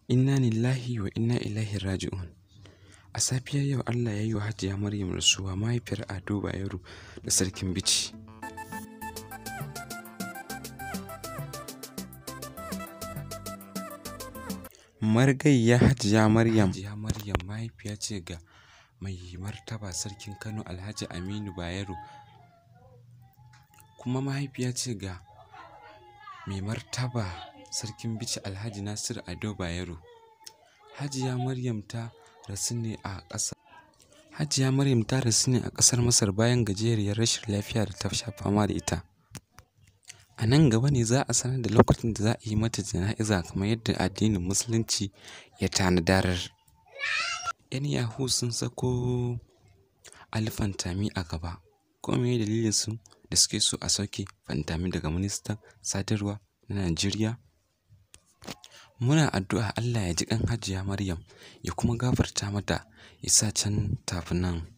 Inna lillahi wa inna ilaihi raji'un. A safiyar yau Allah ya yi wa Hajiya Maryam rasuwa, mahaifiyar Ado Bayero da Sarkin Bichi. Marigayya Hajiya Maryam mahaifiya ce ga mai martaba Sarkin Kano Alhaji Aminu Bayero, kuma mahaifiya ce ga mai martaba Sarkin Bichi Alhaji Nasiru Ado Bayero. Hajiya Maryam ta rasu ne a ƙasar Masar bayan gajeriyar rashin lafiya da ta sha fama da ita. A nan gaba ne za a sanar da lokacin da za a yi mata jana'iza kamar yadda addinin Musulunci ya tanadar. 'Yan Yahoo sun sako Ali Fantami a gaba. Ko meye dalilinsu da suke so a sauke Fantami daga ministan sadarwa na Najeriya? Muna addu'a Allah ya ji ƙan Hajiya Maryam ya kuma gafarta mata, ya sa can tafi nan.